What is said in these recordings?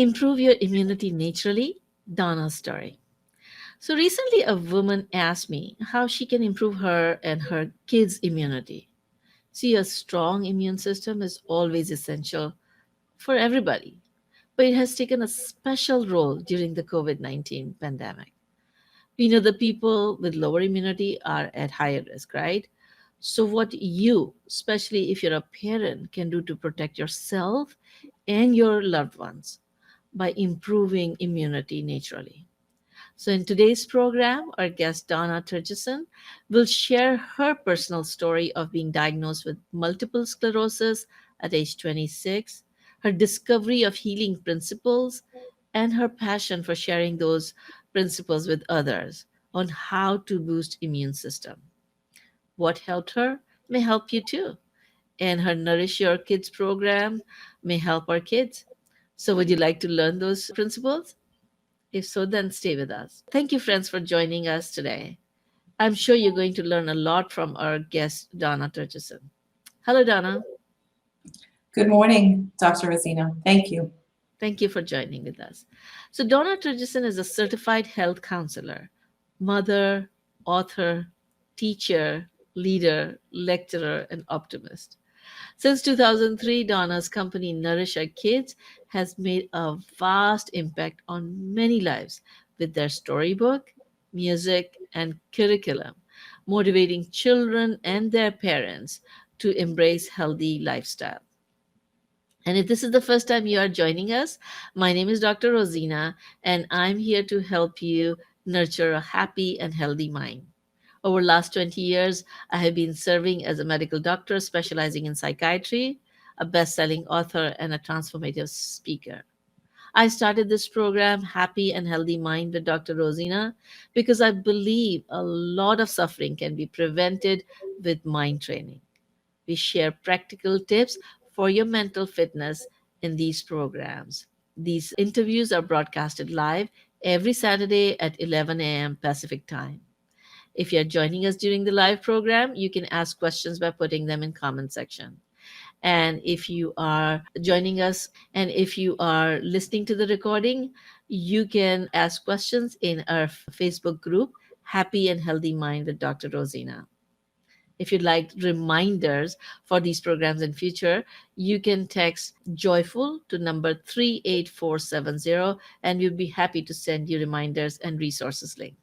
Improve your immunity naturally, Donna's story. So recently, a woman asked me how she can improve her and her kids' immunity. See, a strong immune system is always essential for everybody, but it has taken a special role during the COVID 19 pandemic. We know the people with lower immunity are at higher risk, right? So, what you, especially if you're a parent, can do to protect yourself and your loved ones by improving immunity naturally. So, in today's program, our guest Donna Turgeson will share her personal story of being diagnosed with multiple sclerosis at age 26, her discovery of healing principles, and her passion for sharing those principles with others on how to boost immune system. What helped her may help you too. And her Nourish Your Kids program may help our kids. So, would you like to learn those principles? If so, then stay with us. Thank you, friends, for joining us today. I'm sure you're going to learn a lot from our guest, Donna Turgeson. Hello, Donna. Good morning, Dr. Rozina. Thank you. Thank you for joining with us. So, Donna Turgeson is a certified health counselor, mother, author, teacher, leader, lecturer, and optimist. Since 2003, Donna's company Nourish Your Kids has made a vast impact on many lives with their storybook, music, and curriculum, motivating children and their parents to embrace healthy lifestyle. And if this is the first time you are joining us, my name is Dr. Rosina, and I'm here to help you nurture a happy and healthy mind. Over the last 20 years, I have been serving as a medical doctor specializing in psychiatry, a best-selling author, and a transformative speaker. I started this program, Happy and Healthy Mind with Dr. Rosina, because I believe a lot of suffering can be prevented with mind training. We share practical tips for your mental fitness in these programs. These interviews are broadcasted live every Saturday at 11 a.m. Pacific Time. If you're joining us during the live program, you can ask questions by putting them in comment section. And if you are joining us and if you are listening to the recording, you can ask questions in our Facebook group, Happy and Healthy Mind with Dr. Rosina. If you'd like reminders for these programs in future, you can text joyful to number 38470 and we'll be happy to send you reminders and resources link.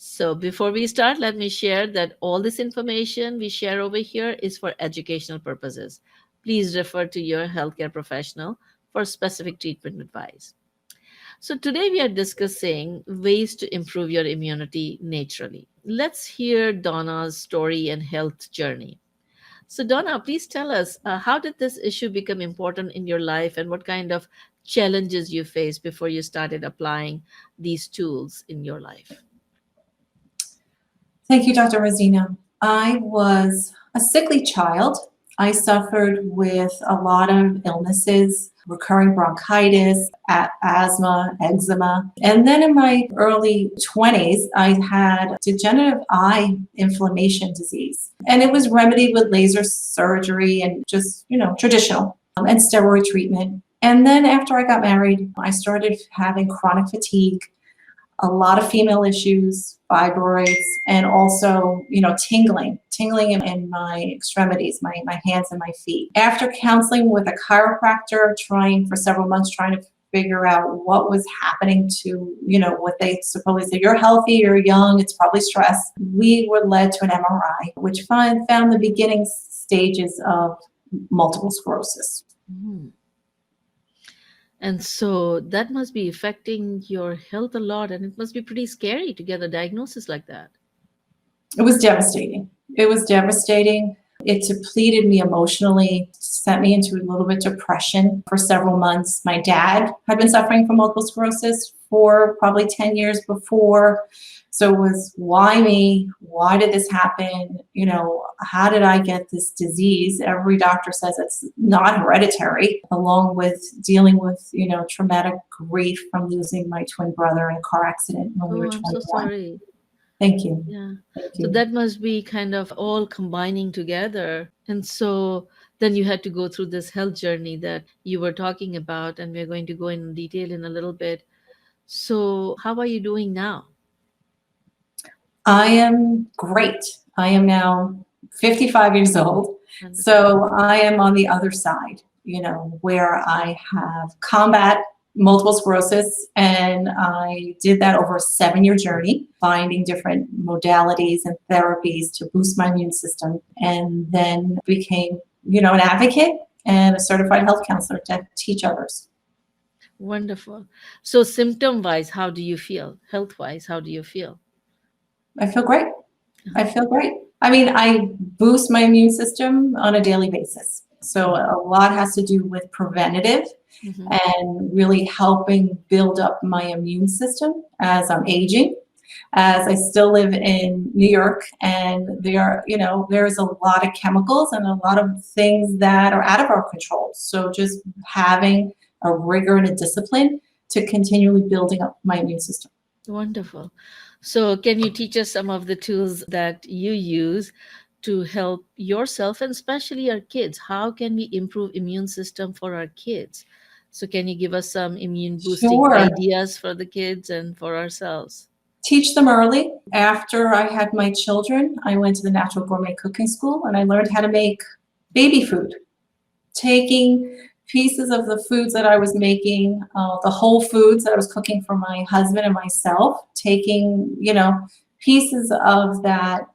So before we start, let me share that all this information we share over here is for educational purposes. Please refer to your healthcare professional for specific treatment advice. So today we are discussing ways to improve your immunity naturally. Let's hear Donna's story and health journey. So Donna, please tell us, how did this issue become important in your life and what kind of challenges you faced before you started applying these tools in your life? Thank you, Dr. Rozina. I was a sickly child. I suffered with a lot of illnesses, recurring bronchitis, asthma, eczema. And then in my early 20s, I had degenerative eye inflammation disease. And it was remedied with laser surgery and just, traditional and steroid treatment. And then after I got married, I started having chronic fatigue, a lot of female issues, fibroids, and also, tingling in my extremities, my hands and my feet. After counseling with a chiropractor, trying for several months, trying to figure out what was happening to, what they supposedly say, you're healthy, you're young, it's probably stress. We were led to an MRI, which found the beginning stages of multiple sclerosis. Mm. And so that must be affecting your health a lot, and it must be pretty scary to get a diagnosis like that. It was devastating. It depleted me emotionally, sent me into a little bit of depression for several months. My dad had been suffering from multiple sclerosis for probably 10 years before. So it was, why me? Why did this happen? How did I get this disease? Every doctor says it's not hereditary, along with dealing with, traumatic grief from losing my twin brother in a car accident when we were Oh, I'm so 21. sorry. Thank you. Yeah. Thank So you. that must be kind of all combining together. And so then you had to go through this health journey that you were talking about, and we're going to go in detail in a little bit. So, how are you doing now? I am great. I am now 55 years old. Wonderful. So I am on the other side, where I have combat multiple sclerosis, and I did that over a 7-year journey, finding different modalities and therapies to boost my immune system, and then became, an advocate and a certified health counselor to teach others. Wonderful. So, symptom wise, how do you feel? Health wise, how do you feel? I feel great. I feel great. I mean, I boost my immune system on a daily basis. So a lot has to do with preventative Mhm. and really helping build up my immune system as I'm aging. As I still live in New York, and there's a lot of chemicals and a lot of things that are out of our control. So just having a rigor and a discipline to continually building up my immune system. Wonderful. So, can you teach us some of the tools that you use to help yourself and especially our kids? How can we improve immune system for our kids? So, can you give us some immune boosting Sure. ideas for the kids and for ourselves? Teach them early. After I had my children, I went to the Natural Gourmet Cooking School and I learned how to make baby food, taking pieces of the foods that I was making, the whole foods that I was cooking for my husband and myself, taking, pieces of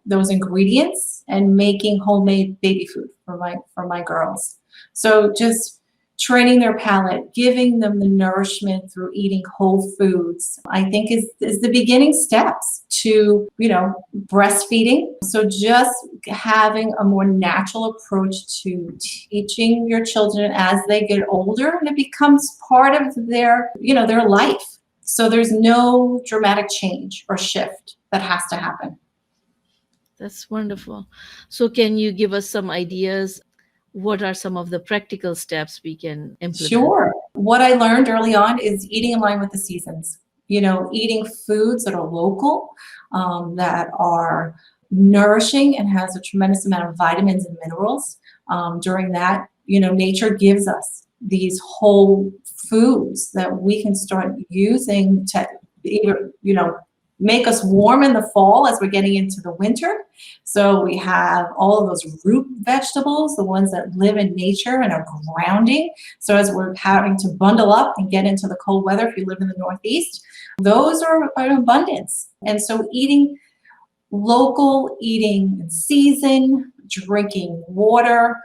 those ingredients and making homemade baby food for my girls. So just training their palate, giving them the nourishment through eating whole foods, I think is the beginning steps to, breastfeeding. So just having a more natural approach to teaching your children as they get older, and it becomes part of their life. So there's no dramatic change or shift that has to happen. That's wonderful. So, can you give us some ideas? What are some of the practical steps we can implement? Sure. What I learned early on is eating in line with the seasons. Eating foods that are local, that are nourishing and has a tremendous amount of vitamins and minerals. During that, nature gives us these whole foods that we can start using to either, make us warm in the fall as we're getting into the winter. So we have all of those root vegetables, the ones that live in nature and are grounding. So as we're having to bundle up and get into the cold weather, if you live in the Northeast, those are in abundance. And so eating local, eating in season, drinking water,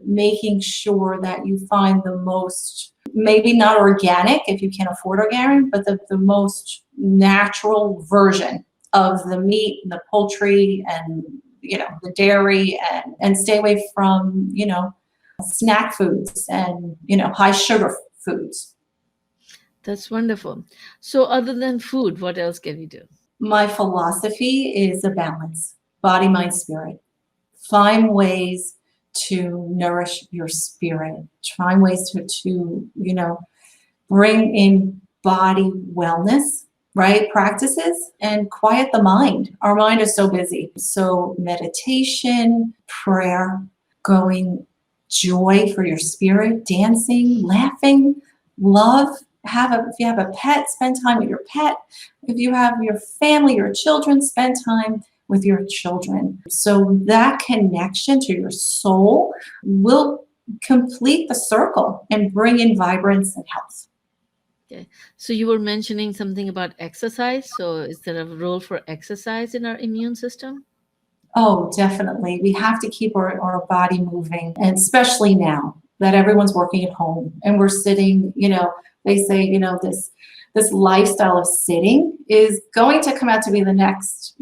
making sure that you find the most, maybe not organic if you can't afford organic, but the most natural version of the meat and the poultry and the dairy, and stay away from snack foods and high sugar foods. That's wonderful. So, other than food, what else can we do? My philosophy is a balance, body, mind, spirit. Find ways to nourish your spirit. Find ways to bring in body wellness, right? Practices, and quiet the mind. Our mind is so busy. So meditation, prayer, going, joy for your spirit, dancing, laughing, love. If you have a pet, spend time with your pet. If you have your family, your children, spend time with your children. So that connection to your soul will complete the circle and bring in vibrance and health. Okay. So, you were mentioning something about exercise. So, is there a role for exercise in our immune system? Oh, definitely. We have to keep our body moving, and especially now that everyone's working at home and we're sitting, they say, this lifestyle of sitting is going to come out to be the next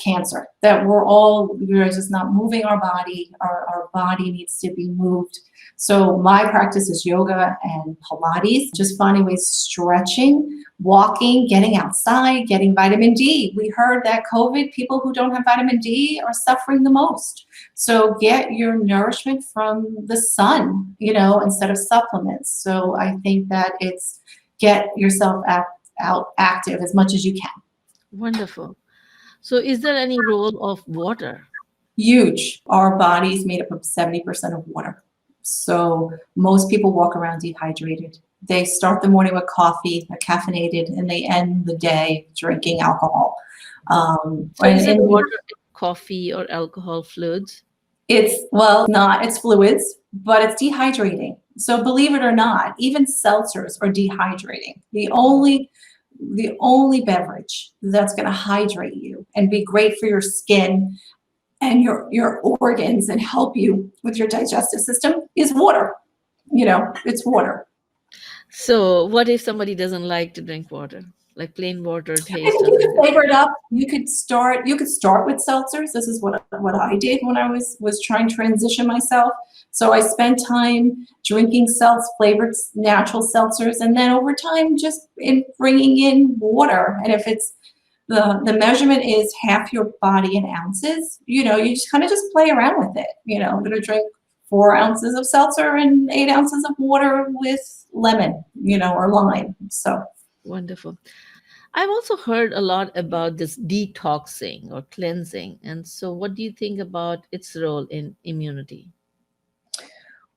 cancer, that we're just not moving our body. Our body needs to be moved. So my practice is yoga and Pilates, just finding ways, stretching, walking, getting outside, getting vitamin D. We heard that COVID, people who don't have vitamin D are suffering the most. So get your nourishment from the sun, instead of supplements. So I think that it's get yourself out active as much as you can. Wonderful. So, is there any role of water? Huge. Our body is made up of 70% of water. So most people walk around dehydrated. They start the morning with coffee, they're caffeinated, and they end the day drinking alcohol. So is it And water, coffee, or alcohol fluids? it's, well, not, it's fluids, but it's dehydrating. So believe it or not, even seltzers are dehydrating. The only beverage that's going to hydrate you and be great for your skin and your organs and help you with your digestive system is water. It's water. So what if somebody doesn't like to drink water? Like plain water taste And you doesn't could do. flavor it up. You could start with seltzers. This is what I did when I was trying to transition myself. So I spent time drinking flavored natural seltzers, and then over time just in bringing in water. And if it's the measurement is half your body in ounces, you just kind of just play around with it. I'm going to drink 4 ounces of seltzer and 8 ounces of water with lemon, or lime. So. Wonderful. I've also heard a lot about this detoxing or cleansing. And so, what do you think about its role in immunity?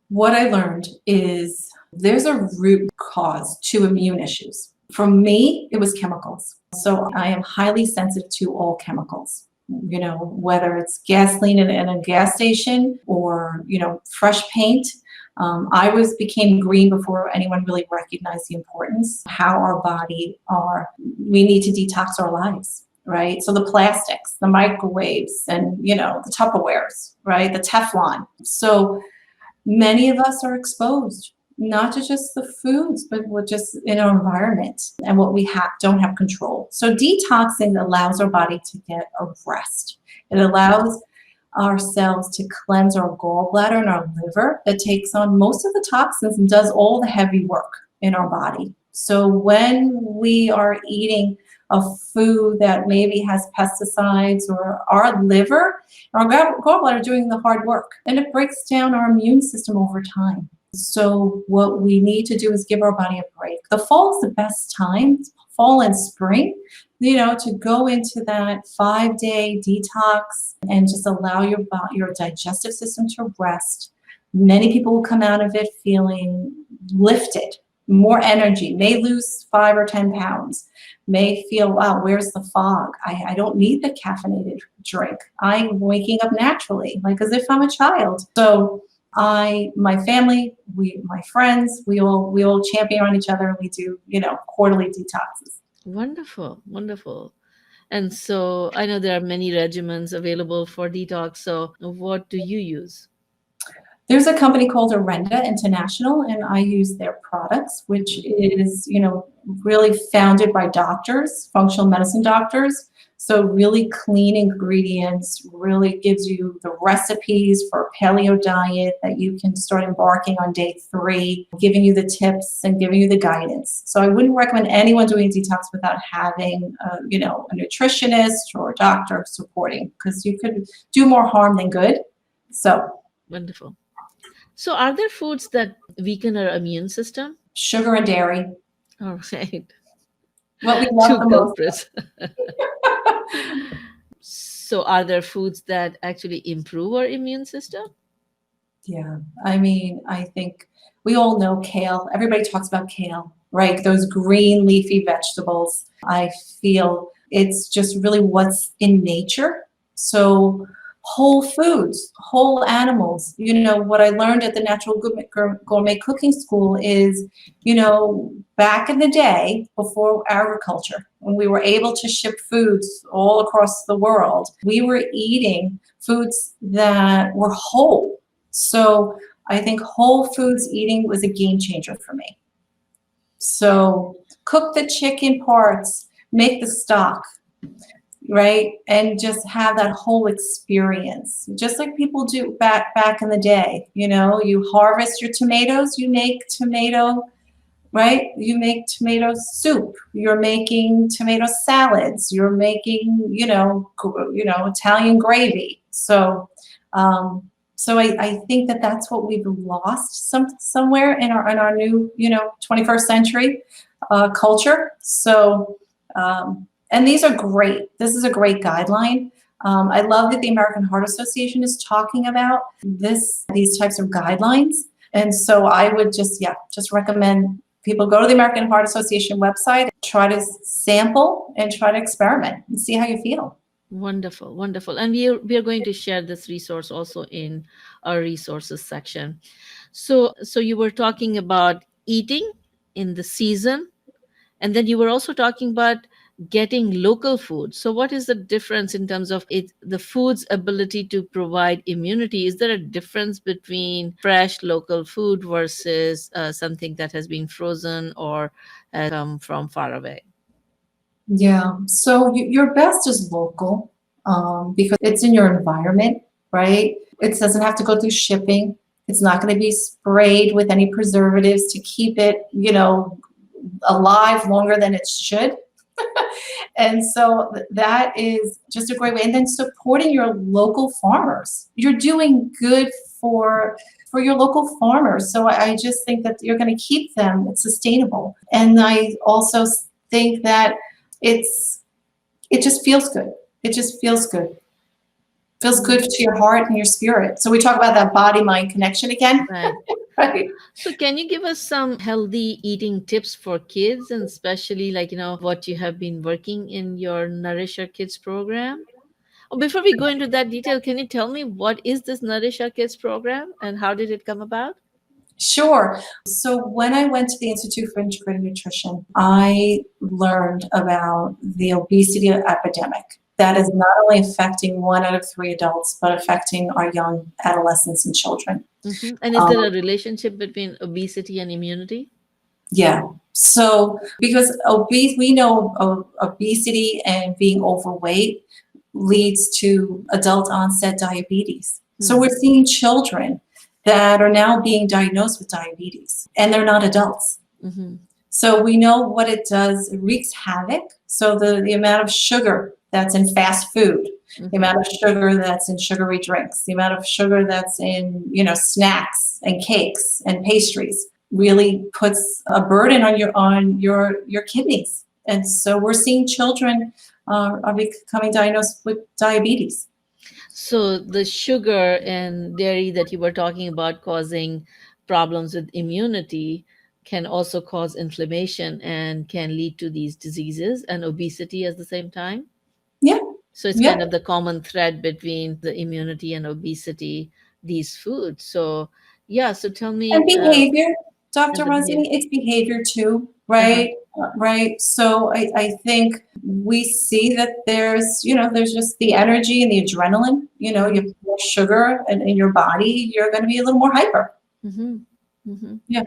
What I learned is there's a root cause to immune issues. For me, it was chemicals. So I am highly sensitive to all chemicals, whether it's gasoline in a gas station or, fresh paint. Became green before anyone really recognized the importance, how our body we need to detox our lives, right? So the plastics, the microwaves, and, the Tupperwares, right? The Teflon. So many of us are exposed, not to just the foods, but just in our environment and what we don't have control. So detoxing allows our body to get a rest. It allows ourselves to cleanse our gallbladder and our liver that takes on most of the toxins and does all the heavy work in our body. So when we are eating a food that maybe has pesticides, or our liver, our gallbladder are doing the hard work, and it breaks down our immune system over time. So what we need to do is give our body a break. The fall is the best time, fall and spring, to go into that 5-day detox and just allow your digestive system to rest. Many people will come out of it feeling lifted, more energy, may lose 5 or 10 pounds, may feel, wow, where's the fog? I don't need the caffeinated drink. I'm waking up naturally, like as if I'm a child. So my family, my friends, we all champion on each other. We do, quarterly detoxes. Wonderful, wonderful. And so I know there are many regimens available for detox. So what do you use? There's a company called Orenda International, and I use their products, which is, really founded by doctors, functional medicine doctors. So really clean ingredients, really gives you the recipes for a paleo diet that you can start embarking on day 3, giving you the tips and giving you the guidance. So I wouldn't recommend anyone doing detox without having, a nutritionist or a doctor supporting, because you could do more harm than good. So. Wonderful. So are there foods that weaken our immune system? Sugar and dairy. All right. What we love Two the most. culprits. So are there foods that actually improve our immune system? Yeah, I think we all know kale. Everybody talks about kale, right? Those green leafy vegetables. I feel it's just really what's in nature. So whole foods, whole animals. What I learned at the Natural Gourmet Cooking School is, back in the day before agriculture, when we were able to ship foods all across the world, we were eating foods that were whole. So I think whole foods eating was a game changer for me. So cook the chicken parts, make the stock, right? And just have that whole experience, just like people do back in the day. You harvest your tomatoes, you make tomato, right? You make tomato soup, you're making tomato salads, you're making, Italian gravy. So, I think that's what we've lost somewhere in our new, 21st century culture. So, and these are great. This is a great guideline. I love that the American Heart Association is talking about these types of guidelines. And so I would just recommend people go to the American Heart Association website, try to sample and try to experiment and see how you feel. Wonderful, wonderful. And we are going to share this resource also in our resources section. So you were talking about eating in the season, and then you were also talking about getting local food. So what is the difference in terms of the food's ability to provide immunity? Is there a difference between fresh local food versus something that has been frozen or come from far away? Yeah. So your best is local because it's in your environment, right? It doesn't have to go through shipping. It's not going to be sprayed with any preservatives to keep it, alive longer than it should. And so that is just a great way. And then supporting your local farmers. You're doing good for your local farmers. So I just think that you're going to keep them. It's sustainable. And I also think that it just feels good. It just feels good. Feels good to your heart and your spirit. So we talk about that body-mind connection again. Right. Right. So can you give us some healthy eating tips for kids, and especially what you have been working in your Nourish Your Kids program? Oh, before we go into that detail, can you tell me what is this Nourish Your Kids program and how did it come about? Sure. So when I went to the Institute for Integrative Nutrition, I learned about the obesity epidemic that is not only affecting 1 out of 3 adults, but affecting our young adolescents and children. Mm-hmm. And is there a relationship between obesity and immunity? Yeah. So because we know obesity and being overweight leads to adult onset diabetes. So we're seeing children that are now being diagnosed with diabetes, and they're not adults. Mm-hmm. So we know what it does. It wreaks havoc. So the amount of sugar that's in fast food, the amount of sugar that's in sugary drinks, the amount of sugar that's in, snacks and cakes and pastries really puts a burden on your kidneys. And so we're seeing children are becoming diagnosed with diabetes. So the sugar and dairy that you were talking about causing problems with immunity can also cause inflammation and can lead to these diseases and obesity at the same time. Yeah. So it's Yeah. kind of the common thread between the immunity and obesity, these foods. So yeah, so tell And me. behavior, Dr. And the Rozini, behavior. it's behavior too, right? Right. So I think we see that there's just the energy and the adrenaline. You have more sugar in your body, you're going to be a little more hyper. Mm-hmm. Mm-hmm. Yeah.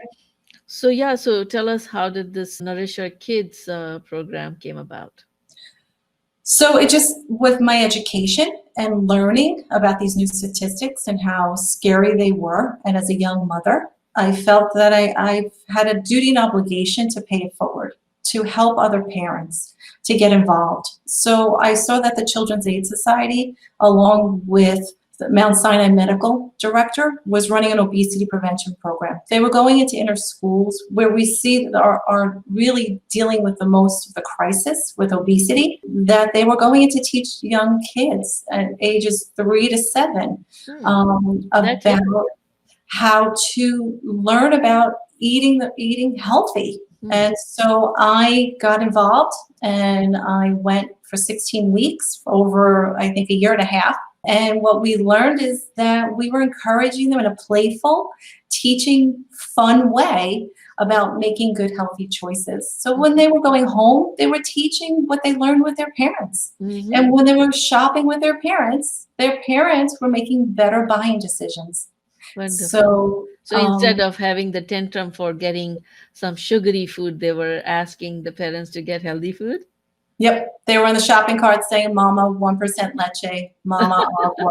So tell us, how did this Nourish Your Kids program came about? So it just, with my education and learning about these new statistics and how scary they were, and as a young mother, I felt that I've had a duty and obligation to pay it forward, to help other parents, to get involved. So I saw that the Children's Aid Society, along with the Mount Sinai Medical Director, was running an obesity prevention program. They were going into inner schools where we see that are really dealing with the most of the crisis with obesity, that they were going in to teach young kids at ages 3 to 7 about how to learn about eating healthy. And so I got involved, and I went for 16 weeks, over I think a year and a half. And what we learned is that we were encouraging them in a playful, teaching, fun way about making good, healthy choices. So when they were going home, they were teaching what they learned with their parents. Mm-hmm. And when they were shopping with their parents were making better buying decisions. Wonderful. So instead of having the tantrum for getting some sugary food, they were asking the parents to get healthy food? Yep. They were in the shopping cart saying, Mama, 1% leche, Mama, agua.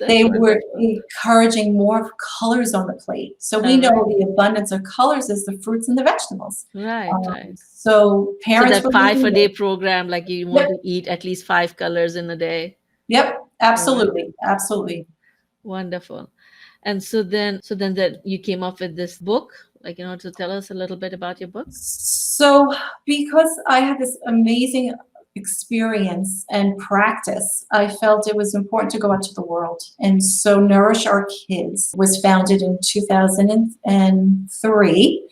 They were encouraging more colors on the plate. So we know the abundance of colors is the fruits and the vegetables. Right, right. So parents that 5-a-day program, like you want to eat at least 5 colors in a day. Yep, absolutely, absolutely. Wonderful. And so then that you came up with this book, to tell us a little bit about your book. So because I had this amazing experience and practice, I felt it was important to go out to the world. And so Nourish Our Kids was founded in 2003.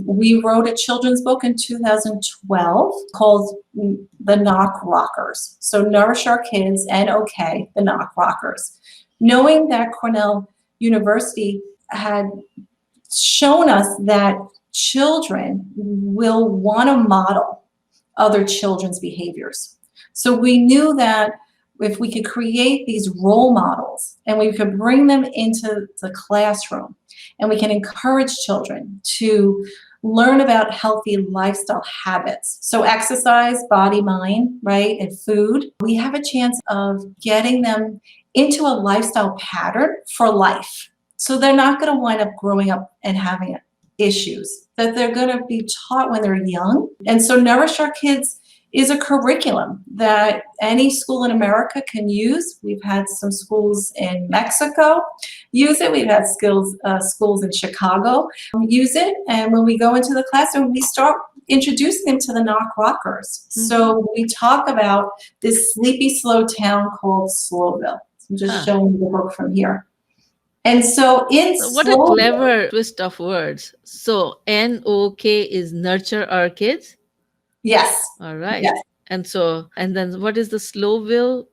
We wrote a children's book in 2012 called The Nok Rockers. So Nourish Our Kids and the Nok Rockers. Knowing that Cornell University had shown us that children will want to model other children's behaviors. So we knew that if we could create these role models and we could bring them into the classroom and we can encourage children to learn about healthy lifestyle habits. So exercise, body, mind, right, and food. We have a chance of getting them into a lifestyle pattern for life. So they're not going to wind up growing up and having issues, that they're going to be taught when they're young. And so Nourish Our Kids is a curriculum that any school in America can use. We've had some schools in Mexico use it. We've had schools in Chicago use it. And when we go into the classroom, we start introducing them to the Nok Rockers. Mm-hmm. So we talk about this sleepy, slow town called Slowville. I'm just showing you the book from here. And so what a clever twist of words. So NOK is Nurture Our Kids? Yes. All right. Yes. And then what is the Slowville?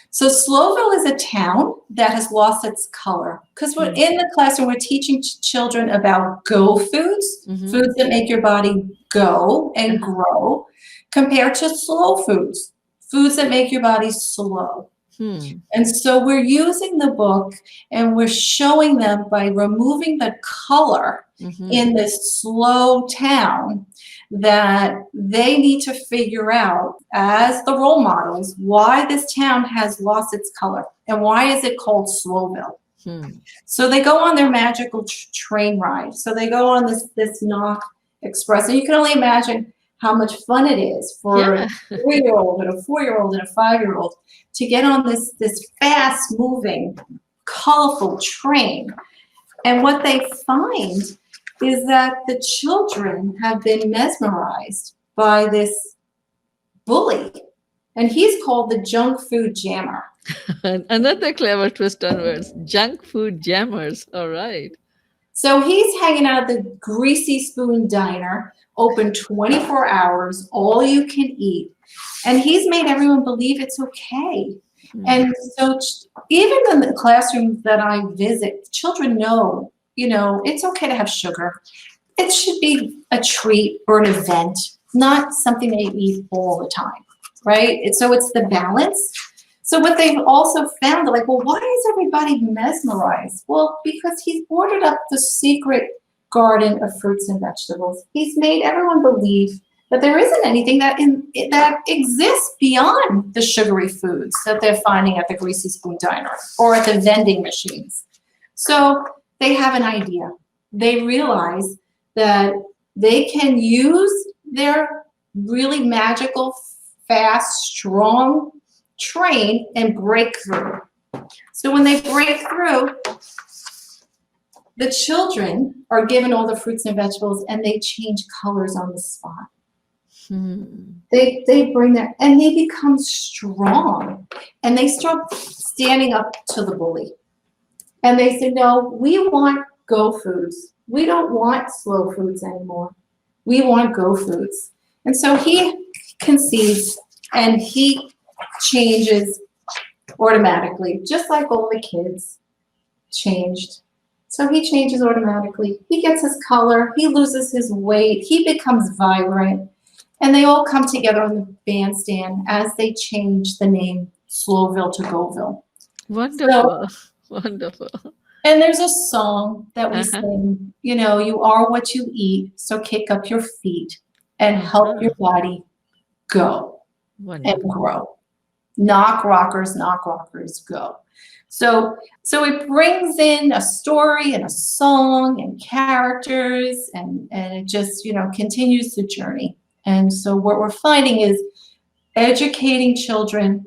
So Slowville is a town that has lost its color because we're in the classroom, we're teaching children about go foods, foods that make your body go and grow, compared to slow foods, foods that make your body slow. And so we're using the book and we're showing them by removing the color in this slow town that they need to figure out as the role models why this town has lost its color and why is it called Slowville. So they go on their magical train ride. So they go on this Nok Express, and you can only imagine how much fun it is for a 3-year-old and a 4-year-old and a 5-year-old to get on this fast-moving, colorful train. And what they find is that the children have been mesmerized by this bully. And he's called the junk food jammer. Another clever twist on words. Junk food jammers. All right. So he's hanging out at the Greasy Spoon Diner, open 24 hours, all you can eat. And he's made everyone believe it's okay. And so even in the classrooms that I visit, children know, it's okay to have sugar. It should be a treat or an event, not something they eat all the time, right? So it's the balance. So what they've also found, they're like, well, why is everybody mesmerized? Well, because he's ordered up the secret garden of fruits and vegetables. He's made everyone believe that there isn't anything that exists beyond the sugary foods that they're finding at the Greasy Spoon Diner or at the vending machines. So they have an idea. They realize that they can use their really magical, fast, strong train and break through. So when they break through, the children are given all the fruits and vegetables and they change colors on the spot. They bring that and they become strong and they start standing up to the bully. And they say, no, we want go foods. We don't want slow foods anymore. We want go foods. And so he conceives and he changes automatically, just like all the kids changed. So he changes automatically. He gets his color. He loses his weight. He becomes vibrant. And they all come together on the bandstand as they change the name Slowville to Goville. Wonderful. Wonderful. And there's a song that we sing, you are what you eat, so kick up your feet and help your body go and grow. Nok Rockers, go. So it brings in a story and a song and characters and it just, continues the journey. And so what we're finding is educating children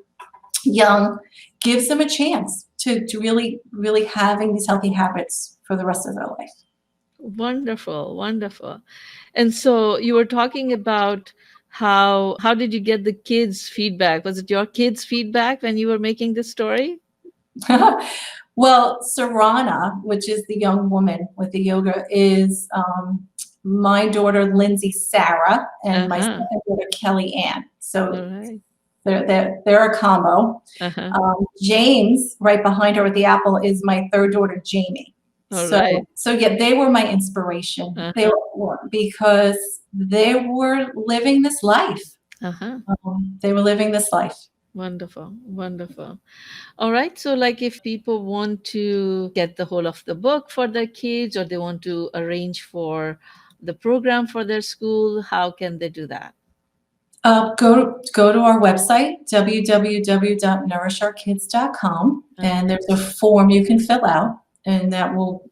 young gives them a chance to really, really having these healthy habits for the rest of their life. Wonderful, wonderful. And so you were talking about how did you get the kids' feedback? Was it your kids' feedback when you were making this story? Well, Sarana, which is the young woman with the yoga, is my daughter Lindsay Sarah and my Uh-huh. second daughter Kelly Ann. So All right. they're a combo. Uh-huh. James, right behind her with the apple, is my third daughter Jamie. All right. So yeah, they were my inspiration. They Uh-huh. were because they were living this life. Uh-huh. They were living this life. Wonderful. Wonderful. All right. So, like, if people want to get the whole of the book for their kids or they want to arrange for the program for their school, how can they do that? Go to our website, www.nourishourkids.com, and Uh-huh. there's a form you can fill out, and that will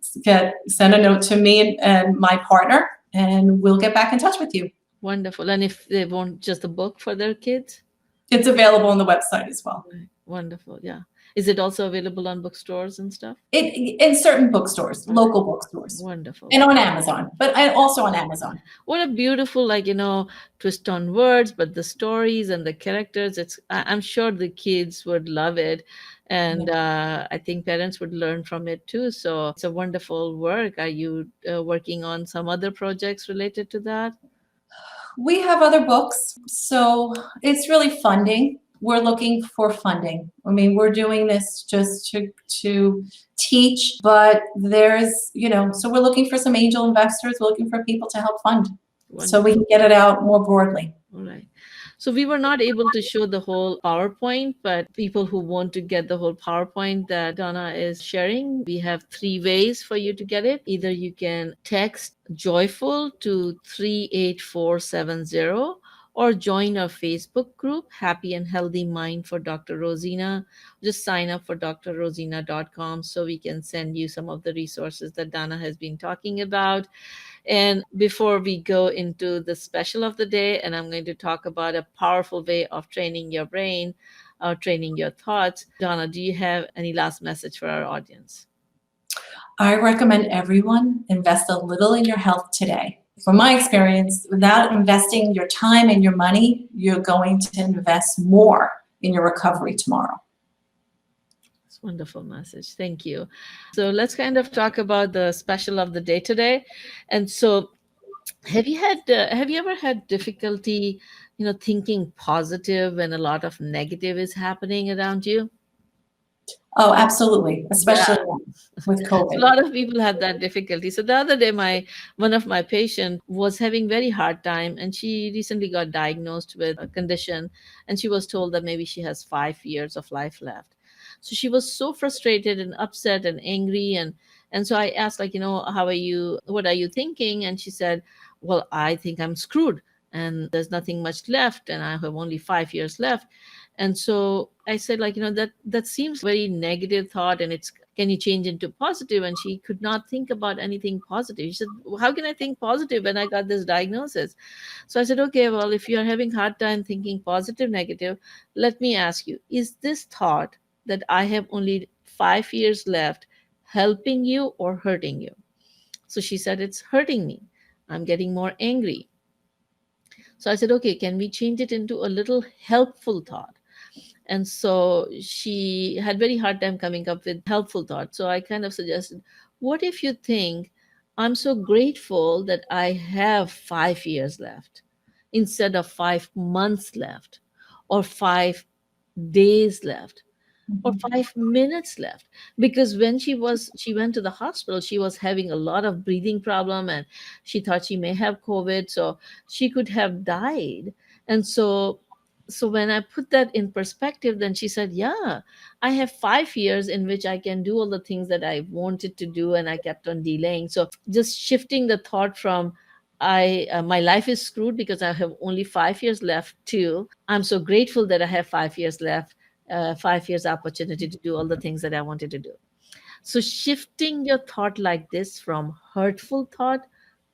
send a note to me and my partner, and we'll get back in touch with you. Wonderful. And if they want just a book for their kids? It's available on the website as well. Right. Wonderful. Yeah. Is it also available on bookstores and stuff? In certain bookstores, All right. local bookstores, Wonderful. and on Amazon, but also on Amazon. What a beautiful, like, twist on words, but the stories and the characters, I'm sure the kids would love it. And I think parents would learn from it too. So it's a wonderful work. Are you working on some other projects related to that? We have other books, so it's really funding. We're looking for funding. I mean, we're doing this just to teach, but so we're looking for some angel investors. We're looking for people to help fund so we Wonderful. can get it out more broadly. All right. So we were not able to show the whole PowerPoint, but people who want to get the whole PowerPoint that Donna is sharing, we have 3 ways for you to get it. Either you can text joyful to 38470 or join our Facebook group, Happy and Healthy Mind for Dr. Rozina. Just sign up for drrozina.com so we can send you some of the resources that Donna has been talking about. And before we go into the special of the day, and I'm going to talk about a powerful way of training your brain, or training your thoughts, Donna, do you have any last message for our audience? I recommend everyone invest a little in your health today. From my experience, without investing your time and your money, you're going to invest more in your recovery tomorrow. It's a wonderful message. Thank you. So let's kind of talk about the special of the day today. And so, have you ever had difficulty, thinking positive when a lot of negative is happening around you? Oh, absolutely, Yeah. especially with A COVID. lot of people have that difficulty. So the other day, my one of my patients was having very hard time, and she recently got diagnosed with a condition, and she was told that maybe she has 5 years of life left. So she was so frustrated and upset and angry, and so I asked, like, how are you? What are you thinking? And she said, well, I think I'm screwed, and there's nothing much left, and I have only 5 years left. And so I said, like, that seems very negative thought, and it's, can you change into positive? And she could not think about anything positive. She said, well, how can I think positive when I got this diagnosis? So I said, okay, well, if you're having hard time thinking positive, negative, let me ask you, is this thought that I have only 5 years left helping you or hurting you? So she said, it's hurting me. I'm getting more angry. So I said, okay, can we change it into a little helpful thought? And so she had very hard time coming up with helpful thoughts. So I kind of suggested, what if you think, I'm so grateful that I have 5 years left instead of 5 months left, or 5 days left, or Mhm. 5 minutes left? Because when she went to the hospital, she was having a lot of breathing problem, and she thought she may have COVID, so she could have died. And so when I put that in perspective, then she said, yeah, I have 5 years in which I can do all the things that I wanted to do, and I kept on delaying. So just shifting the thought from, my life is screwed because I have only 5 years left, to, I'm so grateful that I have 5 years left, 5 years opportunity to do all the things that I wanted to do. So shifting your thought like this from hurtful thought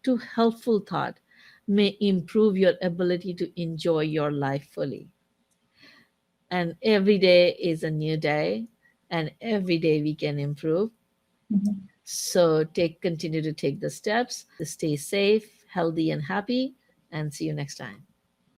to helpful thought may improve your ability to enjoy your life fully. And every day is a new day, and every day we can improve. Mhm. So continue to take the steps, stay safe, healthy, and happy, and see you next time.